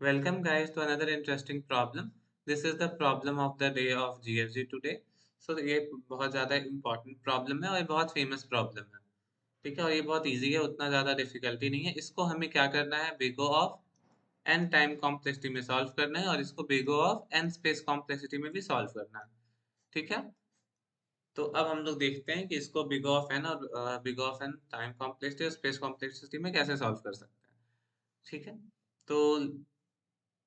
Welcome guys to another interesting problem. This is the problem of the day of GFG today. So ये बहुत ज़्यादा important problem है और ये बहुत famous problem है. ठीक है, और ये बहुत easy है, उतना ज़्यादा difficulty नहीं है. इसको हमें क्या करना है, big O of n time complexity में solve करना है और इसको big O of n space complexity में भी solve करना है. ठीक है, तो अब हम लोग देखते हैं कि इसको big O of n और big O of n time complexity और space complexity में कैसे solve कर सकते हैं. ठीक है, तो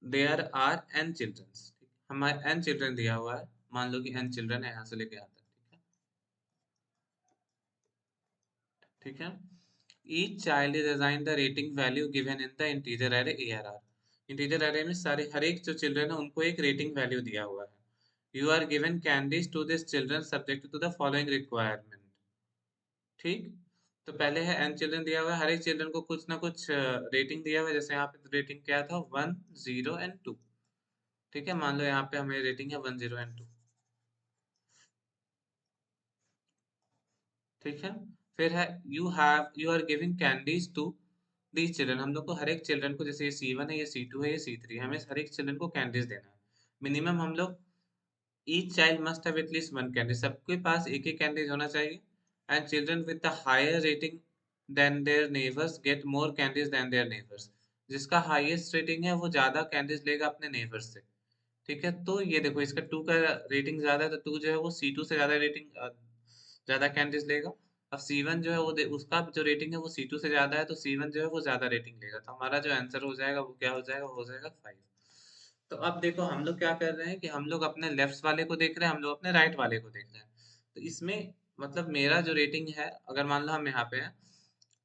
देयर आर एन चिल्ड्रंस, हमारे एन चिल्ड्रन दिया हुआ है, मान लो कि एन चिल्ड्रन है यहाँ से लेके यहाँ तक. ठीक है, each child is assigned the rating value given in the integer array ARR. Integer array में सारे हर एक जो चिल्ड्रन है उनको एक रेटिंग वैल्यू दिया हुआ है. You are given candies to this children subject to the following requirement. ठीक, तो पहले है एन चिल्ड्रन दिया हुआ है, हर एक चिल्ड्रन को कुछ ना कुछ रेटिंग दिया हुआ है. जैसे यहाँ पे रेटिंग क्या था, 1 0 एंड 2. ठीक है, मान लो यहाँ पे हमें रेटिंग है 1 0 एंड 2. ठीक है, फिर है you are giving candies to these children. हम लोग को हर एक चिल्ड्रन को, जैसे ये C1 है, ये C2 है, ये C3 है, हमें हर एक चिल्ड्रन को कैंडीज देना है. मिनिमम हम लोग each child must have at least one candy, सबके पास एक एक कैंडीज होना चाहिए. And children with the higher rating than their neighbours get more candies than their neighbours. जिसका हाईएस्ट रेटिंग है वो ज्यादा कैंडीज लेगा अपने नेबर्स से. ठीक है, तो ये देखो इसका 2 का रेटिंग ज्यादा है, तो 2 जो है वो C2 से ज्यादा रेटिंग ज्यादा कैंडीज लेगा. अब C1 जो है वो उसका जो रेटिंग है वो C2 से ज्यादा है, तो C1 जो है वो ज्यादा रेटिंग लेगा. तो हमारा जो आंसर हो जाएगा वो क्या हो जाएगा, हो जाएगा 5. तो अब देखो हम लोग क्या कर रहे हैं कि हम लोग अपने लेफ्ट वाले को देख रहे हैं, हम लोग अपने राइट वाले को देख रहे हैं. तो इसमें मतलब मेरा जो रेटिंग है, अगर मान लो हम यहाँ पे हैं,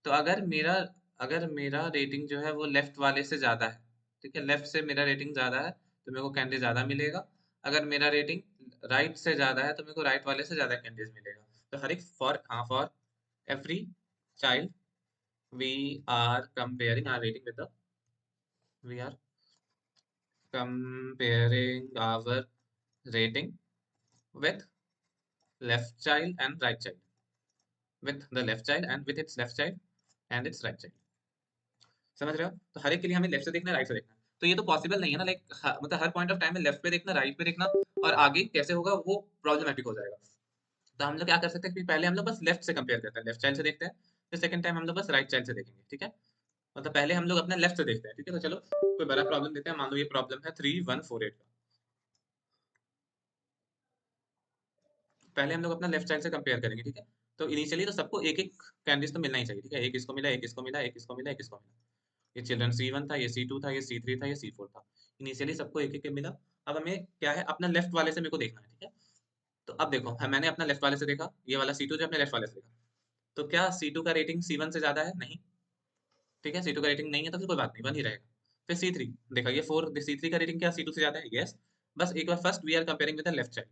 तो अगर मेरा रेटिंग जो है वो लेफ्ट वाले से ज्यादा है, ठीक है, लेफ्ट से मेरा रेटिंग ज्यादा है, तो मेरे को कैंडी ज्यादा मिलेगा. अगर मेरा रेटिंग राइट से ज्यादा है तो मेरे को राइट वाले से ज्यादा कैंडीज मिलेगा. तो हर एक for every child we are comparing our rating with the we are comparing our rating with left child and right child, with the left child and with its left child and its right child. समझ रहे हो, तो हर एक के लिए हमें left से देखना है, राइट से देखना है. तो ये तो पॉसिबल नहीं है ना, लाइक मतलब हर पॉइंट ऑफ टाइम में लेफ्ट पे देखना, राइट पे देखना, और आगे कैसे होगा वो प्रॉब्लमेटिक हो जाएगा. तो हम लोग क्या कर सकते हैं कि पहले हम लोग बस लेफ्ट से कंपेयर करते हैं, लेफ्ट चाइल्ड से देखते हैं. फिर सेकंड टाइम हम लोग बस राइट चाइल्ड से देखेंगे. ठीक है, मतलब पहले हम लोग अपने लेफ्ट से देखते हैं. ठीक है, तो चलो कोई बड़ा प्रॉब्लम देते हैं. मान लो ये प्रॉब्लम है 3148 का. पहले हम लोग अपना लेफ्ट साइड से कंपेयर करेंगे. ठीक है, तो इनिशियली तो सबको एक एक कैंडीज तो मिलना ही चाहिए. ठीक है, एक इसको मिला, एक इसको मिला, एक इसको मिला, एक इसको मिला. ये चिल्ड्रन C1 था, ये C2 था, ये C3 था, ये C4 था. इनिशियली सबको एक एक मिला. अब हमें क्या है, अपना लेफ्ट वाले से मेरे को देखना है. ठीक है, तो अब देखो मैंने अपना लेफ्ट वाले से देखा, ये वाला C2 जो अपने लेफ्ट वाले से देखा, तो क्या C2 का रेटिंग C1 से ज्यादा है? नहीं. ठीक है, C2 का रेटिंग नहीं है तो फिर कोई बात नहीं, वन ही रहेगा. फिर C3 देखा, ये 4, C3 का रेटिंग क्या C2 से ज्यादा है? यस. बस एक बार first we are comparing with the left side.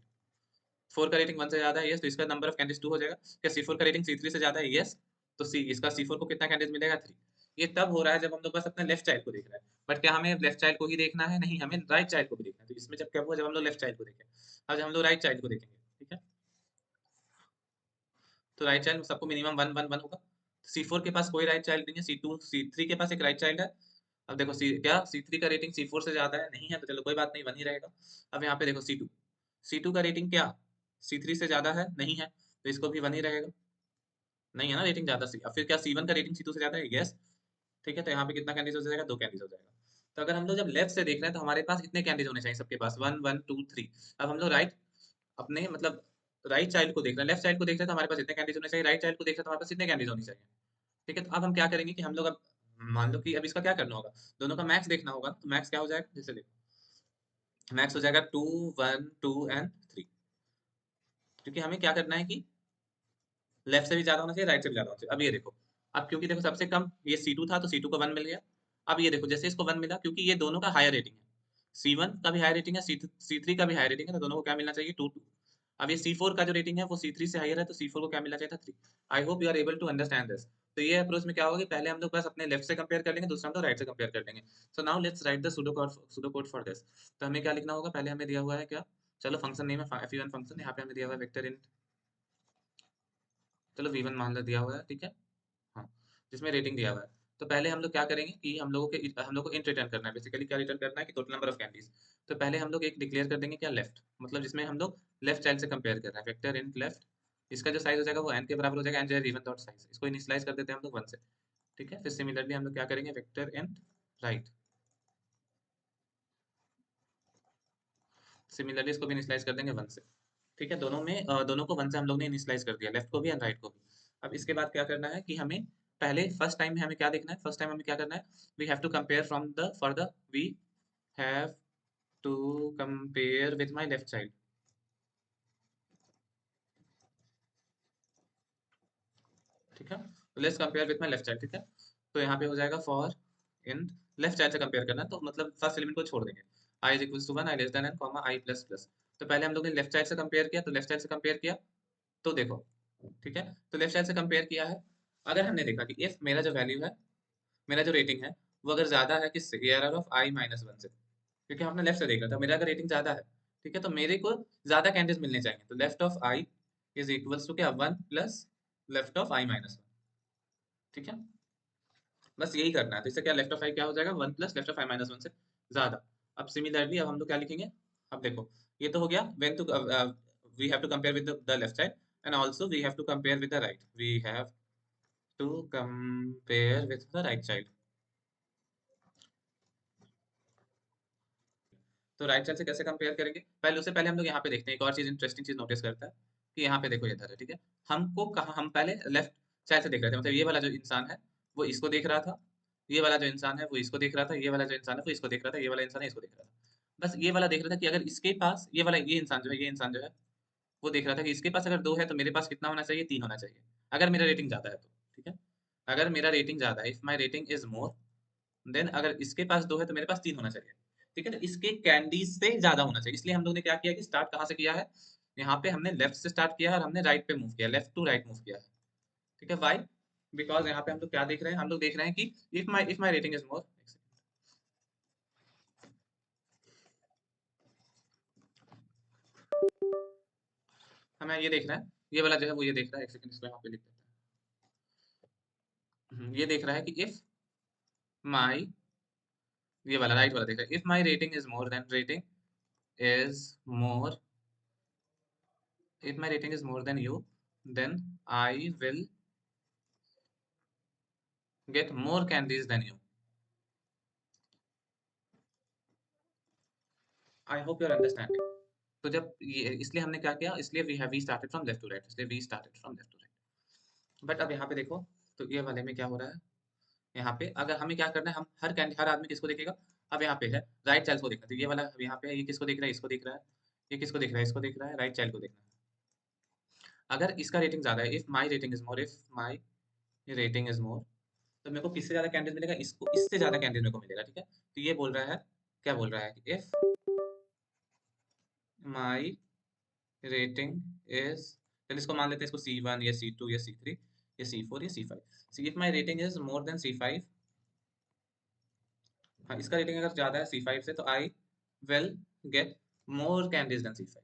4 का रेटिंग 1 से ज्यादा है, यस, तो इसका नंबर ऑफ कैंडीज 2 हो जाएगा. क्या C4 का रेटिंग C3 से ज्यादा है? यस, तो इसका C4 को कितना कैंडीज मिलेगा? 3. ये तब हो रहा है जब हम लोग बस अपने लेफ्ट चाइल्ड को देख रहे हैं. बट क्या हमें लेफ्ट चाइल्ड को ही देखना है? नहीं, हमें राइट चाइल्ड को भी देखना है. तो इसमें जब क्या हुआ, जब हम लोग लेफ्ट चाइल्ड को देखें. अब जब हम लोग राइट चाइल्ड को देखेंगे, ठीक है, तो राइट चाइल्ड सबको मिनिमम 1 1 1 होगा. C4 के पास कोई राइट चाइल्ड नहीं है, C2 C3 के पास एक राइट चाइल्ड है. अब देखो क्या C3 का रेटिंग C4 से ज्यादा है? नहीं है, तो चलो कोई बात नहीं, 1 ही रहेगा. अब यहाँ पे देखो C2 का रेटिंग क्या C3 से ज्यादा है? नहीं है, तो इसको भी 1 ही रहेगा. नहीं है ना रेटिंग ज्यादा सी. अब फिर क्या C1 का रेटिंग C2 से ज्यादा है? यस. ठीक है, तो यहाँ पे कितना कैंडीज हो जाएगा? 2 कैंडीज हो जाएगा. तो अगर हम लोग जब लेफ्ट से देख रहे हैं तो हमारे पास इतने कैंडीज होने चाहिए सबके पास, 1 1 2 3. अब हम लोग राइट अपने मतलब राइट चाइल्ड को देख रहे हैं, लेफ्ट साइड को देख रहे हैं तो हमारे पास इतने कैंडीज होने चाहिए, राइट चाइल्ड को देख रहे हैं तो हमारे पास इतने कैंडीज होनी चाहिए. ठीक है, तो अब हम क्या करेंगे कि हम लोग अब मान लो कि अब इसका क्या करना होगा, दोनों का मैक्स देखना होगा. तो मैक्स क्या हो जाएगा, जैसे देखो मैक्स हो जाएगा 2 1 2 एंड 3. क्योंकि हमें क्या करना है कि लेफ्ट से भी ज्यादा होना चाहिए, राइट से भी ज्यादा होना चाहिए. अब ये देखो, अब क्योंकि देखो सबसे कम ये C2 था तो C2 को 1 मिल गया. अब ये देखो जैसे इसको 1 मिला, क्योंकि ये दोनों का हायर रेटिंग है, C1 का भी हायर रेटिंग है, C3 का भी हायर रेटिंग है, तो दोनों को क्या मिलना चाहिए? 2 2. अब ये C4 का जो रेटिंग है वो C3 से हायर है, तो C4 को क्या मिलना चाहिए था? 3. I hope you are able to understand this. तो ये अप्रोच में क्या होगा कि पहले हम लोग बस अपने लेफ्ट से कंपेयर कर लेंगे, दूसरा हम लोग राइट से कंपेयर कर लेंगे. So now let's write the pseudo code for this. तो हमें क्या लिखना होगा, पहले हमें दिया हुआ है क्या, चलो फंक्शन नेम है fun फंक्शन, यहाँ पे हमें दिया हुआ है वेक्टर इन, चलो V1 मान लो दिया हुआ है. ठीक है, हाँ, जिसमें रेटिंग दिया हुआ है. तो पहले हम लोग क्या करेंगे कि हम लोग को इंट रिटर्न करना है। बेसिकली क्या रिटर्न करना है कि टोटल नंबर ऑफ कैंडीज। तो पहले हम लोग एक डिक्लेयर कर देंगे क्या, लेफ्ट, मतलब जिसमें हम लोग लेफ्ट चाइल्ड से कंपेयर कर रहे हैं, वेक्टर इंट लेफ्ट। इसका जो साइज हो जाएगा वो n के बराबर हो जाएगा, एन इवन डॉट साइज। इसको इनिशियलाइज कर देते हैं हम लोग 1 से। ठीक है, फिर सिमिलरली हम लोग क्या करेंगे, वेक्टर इंट राइट। सिमिलरली इसको भी इनिशियलाइज कर देंगे 1 से। ठीक है, दोनों को 1 से हम लोग ने इनिशियलाइज कर दिया, लेफ्ट को भी एंड राइट को भी। अब इसके बाद क्या करना है कि हमें पहले फर्स्ट टाइम में हमें क्या देखना है, फर्स्ट टाइम हमें क्या करना है, we have to compare from the for the we have to compare with my left child. ठीक है, तो let's compare with my left child. ठीक है, तो यहाँ पे हो जाएगा फॉर इन लेफ्ट चाइल्ड से कंपेयर करना है, तो मतलब फर्स्ट एलिमेंट को छोड़ देंगे, i is equals to 1, i less than n, comma i plus plus. तो पहले हम लोग ने लेफ्ट चाइल्ड से कंपेयर किया, तो लेफ्ट चाइल्ड से कंपेयर किया तो देखो, ठीक है, तो लेफ्ट साइड से कंपेयर किया है। अगर हमने देखा कि इफ मेरा जो वैल्यू है, मेरा जो रेटिंग है, वो अगर ज्यादा है किससे, एआरआर ऑफ आई माइनस 1 से, क्योंकि हमने लेफ्ट से देखा था, मेरा अगर रेटिंग ज्यादा है, ठीक है, तो मेरे को ज्यादा कैंडिडेट मिलने चाहिए, तो left of i is equals to क्या, 1 plus left of i minus 1। ठीक है, बस यही करना है। तो इससे क्या, लेफ्ट ऑफ आई क्या हो जाएगा, 1 plus left of i minus 1 से ज्यादा। अब सिमिलरली अब हम लोग क्या लिखेंगे, अब देखो, ये तो हो गया when to we have to compare with the left side, and also we have to compare with the right, we have to compare with the right side. तो राइट साइड से कैसे कंपेयर करेंगे, पहले उससे पहले हम लोग यहाँ पे देखते हैं, एक और चीज इंटरेस्टिंग चीज नोटिस करता है कि यहाँ पे देखो, ये इधर है, ठीक है, हमको कहा, हम पहले लेफ्ट साइड से देख रहे थे, मतलब ये वाला जो इंसान है वो इसको देख रहा था, ये वाला जो इंसान है वो इसको देख रहा था, ये वाला जो इंसान है वो इसको देख रहा था, ये वाला इंसान है इसको देख रहा था। बस ये वाला देख रहा था कि अगर इसके पास ये वाला, ये इंसान जो है, ये इंसान जो है वो देख रहा था कि इसके पास अगर 2 है तो मेरे पास कितना होना चाहिए, 3 होना चाहिए, अगर मेरा रेटिंग ज्यादा है तो। ठीक है, अगर मेरा रेटिंग ज्यादा है, if my rating is more, then अगर इसके पास 2 है तो मेरे पास 3 होना चाहिए। ठीक है, तो इसके कैंडीज से ज्यादा होना चाहिए, इसलिए हम लोग ने क्या किया कि स्टार्ट कहाँ से किया है, यहाँ पे हमने लेफ्ट से स्टार्ट किया है और हमने राइट पे मूव किया, लेफ्ट टू राइट मूव किया है। ठीक है, वाई, बिकॉज यहाँ पे हम लोग क्या देख रहे हैं, हम लोग देख रहे हैं कि इफ माई रेटिंग इज मोर, हमें ये देख रहा है, ये वाला जो है वो ये देख रहा है, एक सेकंड इसको यहाँ पे लिख देते हैं। ये देख रहा है कि इफ माई, ये वाला राइट वाला देख रहा है, if my rating is more then rating is more, if my rating is more than you, then I will get more candies than you. I hope you're understanding. तो जब ये, इसलिए हमने क्या किया, इसलिए we started from left to right, इसलिए we started from left to right. But अब यहाँ पे देखो, तो ये वाले में क्या हो रहा है, यहाँ पे अगर हमें क्या करना है, हम हर आदमी किसको देखेगा, अब यहाँ पे है राइट चाइल्ड को देखना, तो ये वाला यहाँ पे है, ये किसको देख रहा है, इसको देख रहा है, ये किसको देख रहा है, इसको देख रहा है, राइट चाइल्ड को देखना है। अगर इसका रेटिंग ज्यादा है, if my rating is more, if my rating is मोर, तो मेरे को किससे ज्यादा कैंडिडेट मिलेगा, इसको, इससे ज्यादा कैंडिडेट मेरे को मिलेगा। ठीक है, तो ये बोल रहा है, क्या बोल रहा है कि इफ माई रेटिंग इज, चलिए इसको मान लेते हैं, इसको C1 या C2 या C3 या C4 या C5। If my rating is more then C5, हाँ, इसका रेटिंग अगर ज्यादा है C5 से, तो I will get more candidates than C5।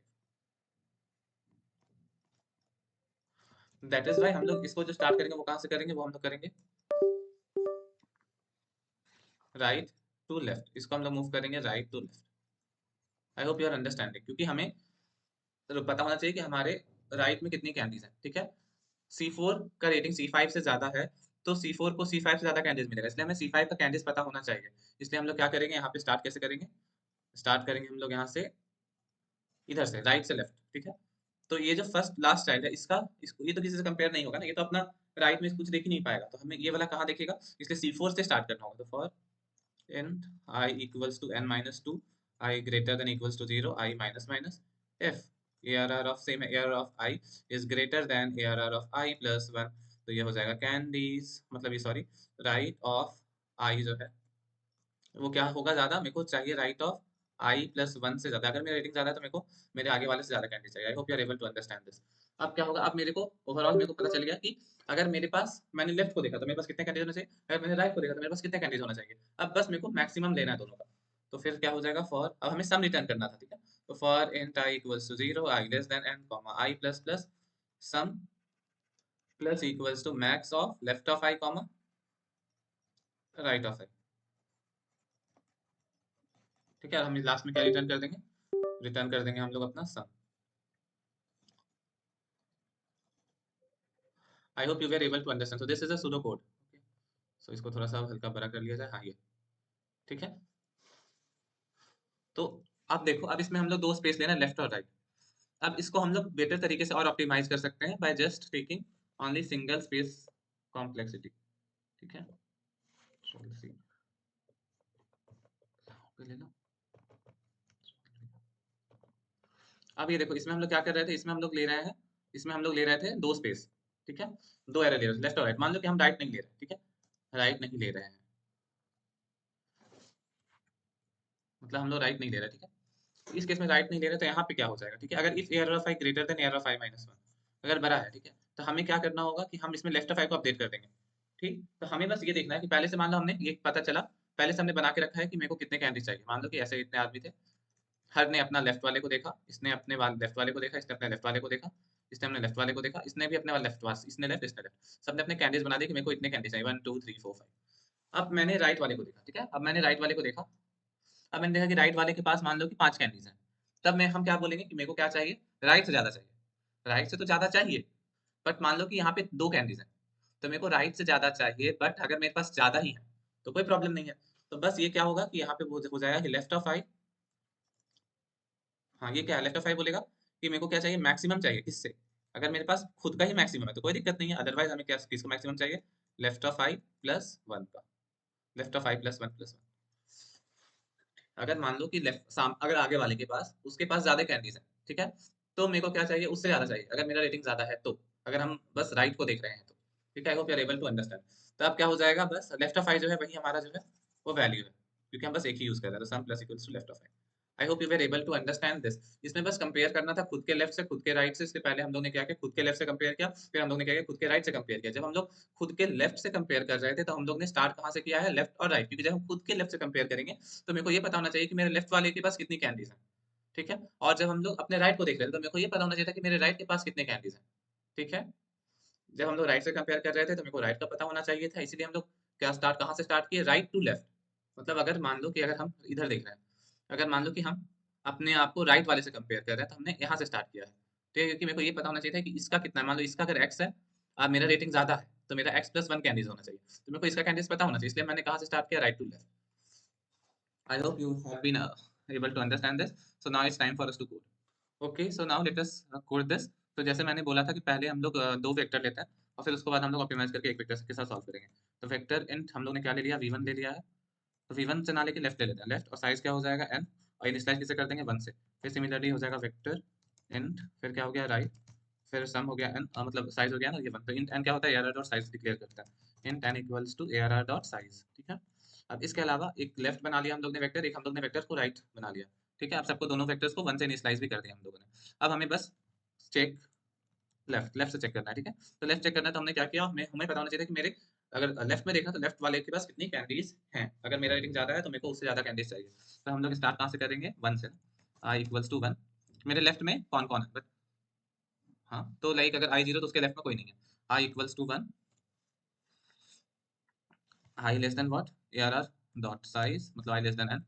That is why हम लोग इसको जो स्टार्ट करेंगे वो कहाँ से करेंगे, वो हम लोग करेंगे राइट टू लेफ्ट, इसको हम लोग मूव करेंगे right to left. I hope you are understanding, क्योंकि हमें तो पता होना चाहिए कि हमारे राइट में कितनी कैंडीज हैं। ठीक है, C4 का रेटिंग C5 से ज्यादा है, तो C4 को C5 से ज्यादा कैंडीज मिलेगा, इसलिए हमें C5 का कैंडीज पता होना चाहिए। इसलिए हम लोग क्या करेंगे, यहाँ पे स्टार्ट कैसे करेंगे, स्टार्ट करेंगे हम लोग यहाँ से, इधर से राइट से लेफ्ट। ठीक है, तो ये जो फर्स्ट लास्ट चाइल्ड है, इसको ये तो किसी से कंपेयर नहीं होगा ना, ये तो अपना राइट में कुछ देख ही नहीं पाएगा, तो हमें ये वाला कहाँ देखेगा, इसलिए C4 से स्टार्ट करना होगा। तो for int I equals to n minus 2, I greater than equals to 0, I minus minus, if ARR of same ARR of I is greater than ARR of I plus 1, तो ये हो जाएगा candies, मतलब ये sorry, right of आई जो है वो क्या होगा, ज्यादा मेरे को चाहिए राइट ऑफ आई प्लस 1 से ज्यादा, अगर मेरा रेटिंग ज्यादा है तो मेरे को मेरे आगे वाले से ज्यादा कैंडीज चाहिए। I hope you are able to understand this. अब क्या होगा, अब मेरे को ओवरऑल मेरे को पता चल गया कि अगर मेरे पास, मैंने लेफ्ट को देखा तो मेरे पास कितने कैंडीज होने चाहिए, अगर मैंने राइट को देखा तो मेरे पास कितने कैंडीज होना चाहिए। अब बस मेरे को मैक्सिमम लेना है दोनों का। तो फिर क्या हो जाएगा, फॉर, अब हमें सम रिटर्न करना था। ठीक है, तो for int i equals to 0, i less than n, comma i plus plus sum plus equals to max of left of i, comma right of i. ठीक है, हम लास्ट में क्या रिटर्न कर देंगे, रिटर्न कर देंगे हम लोग अपना sum. I hope you were able to understand. So this is a pseudo code. So इसको थोड़ा सा हल्का बड़ा कर लिया जाए, हाँ ये ठीक है। तो अब देखो, अब इसमें हम लोग दो स्पेस लेना, लेफ्ट और राइट। अब इसको हम लोग बेटर तरीके से और ऑप्टिमाइज कर सकते हैं by just taking only single space complexity. ठीक है, Control C, ले लो। अब ये देखो, इसमें हम लोग क्या कर रहे थे, इसमें हम लोग ले रहे हैं, इसमें हम लोग ले रहे थे दो स्पेस। ठीक है, दो एरर ले रहे थे, लेफ्ट और राइट। मान लो कि हम राइट नहीं ले रहे, ठीक है, राइट नहीं ले रहे हैं, मतलब हम लोग राइट नहीं ले रहे, ठीक है। तो इस केस में राइट नहीं ले रहे, तो यहाँ पे क्या हो जाएगा, ठीक है, अगर if air of I greater then air of i minus one, अगर बड़ा है, ठीक है, तो हमें क्या करना होगा कि हम इसमें लेफ्ट ऑफ आई को अपडेट कर देंगे। ठीक, तो हमें बस ये देखना है कि पहले से मान लो हमने ये पता चला, पहले से हमने बना के रखा है कि मेरे को कितने कैंडीज चाहिए। मान लो कि ऐसे इतने आदमी थे, हर ने अपना लेफ्ट वाले को देखा, इसने अपने लेफ्ट वाले को देखा, इसने अपने लेफ्ट वाले को देखा, इसने अपने लेफ्ट वाले को देखा, इसने भी अपने लेफ्ट वाले, इसने लेफ्ट, इसने लेफ्ट, सबने अपने कैंडीज बना दिए कि मेरे को इतने कैंडीज चाहिए, 1 2 3 4 5। अब मैंने राइट वाले को देखा, ठीक है, अब मैंने राइट वाले को देखा, अब मैंने देखा कि राइट वाले के पास मान लो कि 5 कैंडीज हैं। तब मैं हम क्या बोलेंगे कि मेरे को क्या चाहिए, राइट से ज्यादा चाहिए, राइट से तो ज्यादा चाहिए, बट मान लो कि यहाँ पे 2 कैंडीज हैं, तो मेरे को राइट से ज्यादा चाहिए, बट अगर मेरे पास ज्यादा ही है तो कोई प्रॉब्लम नहीं है। तो बस ये क्या होगा कि यहाँ पे हो जाएगा कि लेफ्ट ऑफ आई, हाँ ये क्या है, लेफ्ट ऑफ आई बोलेगा कि मेरे को क्या चाहिए, मैक्सिमम चाहिए किससे, अगर मेरे पास खुद का ही मैक्सिमम है तो कोई दिक्कत नहीं है, अदरवाइज हमें क्या किसको मैक्सिमम चाहिए, left of i plus one का, left of i plus one plus one. अगर मान लो कि अगर आगे वाले के पास, उसके पास ज्यादा कैंडीज है, ठीक है, तो मेरे को क्या चाहिए, उससे ज्यादा चाहिए, अगर मेरा रेटिंग ज्यादा है तो, अगर हम बस राइट को देख रहे हैं तो। ठीक है, I hope you are able to understand. तो अब क्या हो जाएगा, बस लेफ्ट ऑफ आई जो है वही हमारा जो है वो वैल्यू है, क्योंकि हम बस एक ही यूज कर रहे हैं, तो sum plus equals to left of i. I hope you were able to understand this. इसमें बस कंपेयर करना था खुद के लेफ्ट से, खुद के राइट से। इससे पहले हम लोग ने क्या किया, खुद के लेफ्ट से कंपेयर किया, फिर हम लोग ने क्या किया, खुद के राइट से कंपेयर किया। जब हम लोग खुद के लेफ्ट से कंपेयर कर रहे थे तो हम लोग ने स्टार्ट कहाँ से किया है, लेफ्ट और राइट, क्योंकि जब हम खुद के लेफ्ट से कंपेयर करेंगे तो मेरे को ये पता होना चाहिए कि मेरे लेफ्ट वाले के पास कितनी कैंडीज हैं। ठीक है, और जब हम लोग अपने राइट को देख रहे थे तो मेरे को ये पता होना चाहिए था कि मेरे राइट के पास कितने कैंडीज हैं। ठीक है, जब हम लोग राइट से कंपेयर कर रहे थे तो मेरे को राइट का पता होना चाहिए था, इसीलिए हम लोग क्या स्टार्ट कहाँ से स्टार्ट किए, राइट टू लेफ्ट। मतलब अगर मान लो कि अगर हम इधर देख रहे हैं, अगर मान लो कि हम अपने आप को राइट वाले से कंपेयर कर रहे हैं तो हमने यहाँ से स्टार्ट किया है। ठीक है, क्योंकि मेरे को ये पता होना चाहिए था कि इसका कितना है, मान लो इसका अगर एक्स है और मेरा रेटिंग ज्यादा है तो मेरा एक्स प्लस वन कैंडीज होना चाहिए, तो मेरे को इसका कैंडीज पता होना चाहिए, इसलिए मैंने कहाँ से स्टार्ट किया, right to left. I hope you have been able to understand this. So now it's time for us to code. Okay, so now let us code this. तो जैसे मैंने बोला था कि पहले हम लोग दो वेक्टर लेते हैं और फिर उसके बाद हम लोग ऑप्टिमाइज करके एक वेक्टर के साथ सॉल्व करेंगे। तो वेक्टर इंट हम लोग ने क्या ले लिया, v1 ले लिया है, तो v1 से ना लेके लेफ्ट ले लेते हैं, लेफ्ट, और साइज क्या हो जाएगा n, और इनिशियलाइज किसे कर देंगे 1 से। फिर सिमिलरली हो जाएगा वेक्टर इंट, फिर क्या हो गया राइट, फिर सम हो गया n, मतलब साइज हो गया ना ये 1, तो इंट n क्या होता है, arr डॉट साइज डिक्लेयर करता है, int n equals to arr dot size. ठीक है, अब इसके अलावा एक लेफ्ट बना लिया हम लोग ने वेक्टर, एक हम लोग ने वेक्टर को राइट बना लिया। ठीक है, अब सबको दोनों वेक्टर्स को 1 से इनिशियलाइज भी कर दिया हम लोगों ने। अब हमें बस चेक लेफ्ट, लेफ्ट से चेक करना है। ठीक है, तो लेफ्ट चेक करना है तो हमने क्या किया, हमें हमें पता होना चाहिए था कि मेरे, अगर लेफ्ट में देखा तो लेफ्ट वाले के पास कितनी कैंडीज हैं, अगर मेरा रेटिंग ज्यादा है तो मेरे को उससे ज्यादा कैंडीज चाहिए। तो हम लोग स्टार्ट कहाँ से करेंगे, 1 से, आई इक्वल्स टू 1। मेरे लेफ्ट में कौन कौन है, हाँ, तो लाइक अगर आई जीरो तो उसके लेफ्ट में कोई नहीं है, i equals to 1, i less than what, A R R dot size, मतलब i less than n,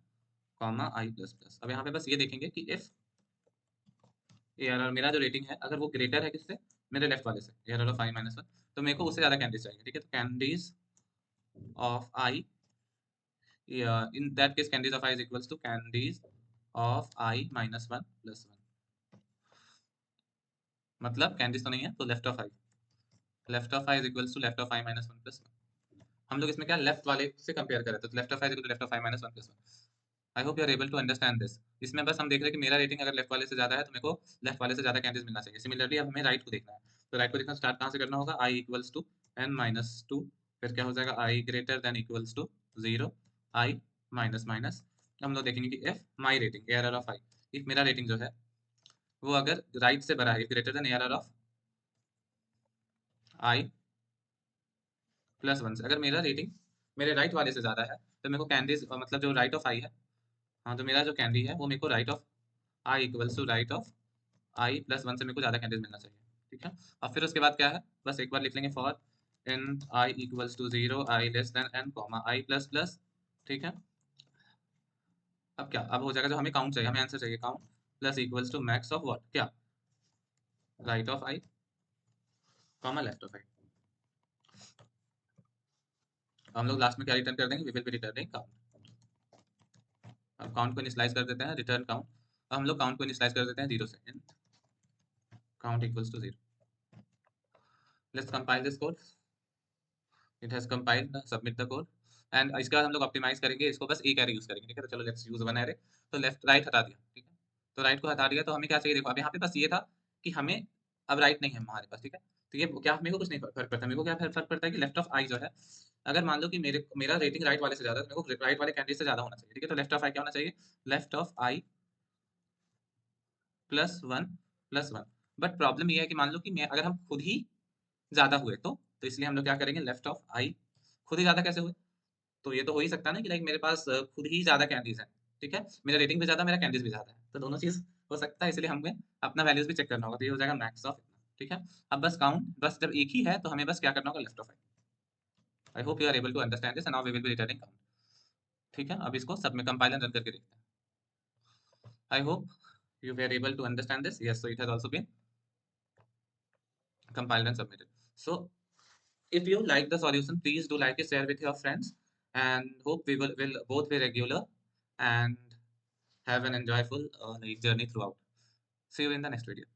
comma i plus plus. अब यहाँ पे बस ये देखेंगे कि इफ ए आर आर, मेरा जो रेटिंग है अगर वो ग्रेटर है किससे, मेरे लेफ्ट वाले से, A R R of i minus one, तो मेरे को उससे ज़्यादा कैंडीज चाहिए। ठीक है, तो candies of i, in that case candies of i is equals to candies of i minus one plus one, मतलब कैंडीज तो नहीं है तो left of i, left of i is equals to left of i minus one plus one. हम लोग इसमें क्या left वाले से कंपेयर कर रहे थे, तो left of i is equal to left of i minus one plus one. I hope you are able to understand this. इसमें बस हम देख रहे हैं कि मेरा रेटिंग अगर लेफ्ट वाले से ज्यादा है तो मेरे को लेफ्ट वाले से ज्यादा कैंडीज मिलना चाहिए। सिमिलरली अब हमें राइट को देखना है, तो राइट को देखना स्टार्ट कहाँ से करना होगा, i equals to n minus two, फिर क्या हो जाएगा i greater than equals to zero, i minus minus. हम लोग देखेंगे कि if my rating A R R of i, if मेरा रेटिंग जो है वो अगर राइट से बड़ा है, greater than A R R of i plus one से, अगर मेरा रेटिंग मेरे राइट वाले से ज्यादा है तो मेरे को कैंडीज, मतलब जो राइट ऑफ आई है, हाँ, तो मेरा जो कैंडी है वो मेरे को right of i equals to right of i plus one से मेरे को ज़्यादा कैंडीज मिलना चाहिए। ठीक है, और फिर उसके बाद क्या है, बस एक बार लिख लेंगे for int I equals to 0, I less than n, I plus plus, ठीक है। अब क्या, अब हो जाएगा, जो हमें काउंट चाहिए, हमें आंसर चाहिए count plus equals to max of what, क्या, right of I, left of I। हम लोग लास्ट में क्या रिटर्न कर देंगे, we will be returning count. अब काउंट को इनिशियलाइज कर देते हैं, रिटर्न काउंट। अब हम लोग काउंट को इनिशियलाइज कर देते हैं 0 से, int count equals to 0। Let's compile this code, it has compiled, submit the code. And इसके बाद हम लोग ऑप्टिमाइज करेंगे इसको, बस एक एरे यूज करेंगे, ठीक है। तो चलो लेट्स यूज वन एरे। तो लेफ्ट राइट हटा दिया, ठीक है। तो राइट को हटा दिया, तो हमें क्या चाहिए, देखो अब यहाँ पे बस ये था कि हमें अब राइट नहीं है हमारे पास, ठीक है। तो ये क्या, मेरे को कुछ नहीं फर्क पड़ता, मेरे को क्या फर्क पड़ता है कि लेफ्ट ऑफ आई जो है, अगर मान लो कि मेरा रेटिंग राइट वाले से ज्यादा है, तो मेरे को राइट वाले कैंडिडेट से ज्यादा होना चाहिए, ठीक है। तो लेफ्ट ऑफ आई क्या होना चाहिए, left of I +1 +1। But problem ये है कि मान लो कि मैं, अगर हम खुद ही ज्यादा हुए तो इसलिए हम लोग क्या करेंगे, लेफ्ट ऑफ आई, खुद ही ज्यादा कैसे हुए, तो ये तो हो ही सकता है ना कि लाइक मेरे पास खुद ही ज्यादा कैंडीज हैं, ठीक है। मेरा रेटिंग भी ज्यादा, मेरा कैंडीज भी ज्यादा है, तो दोनों चीज हो सकता है, इसलिए हमें अपना वैल्यूज भी चेक करना होगा। तो ये हो जाएगा मैक्स ऑफ इतना, ठीक है। अब बस काउंट, बस जब एक ही है तो हमें बस क्या करना होगा, left of i. I hope you are able to understand this, and now we will be returning count, ठीक है। अब इसको सब में कंपाइल एंड रन करके देखते हैं। I hope you were able to understand this. Yes, so it has also been compiled and submitted. So if you like the solution, please do like it, share with your friends, and hope we will both be regular and have an enjoyable journey throughout. See you in the next video.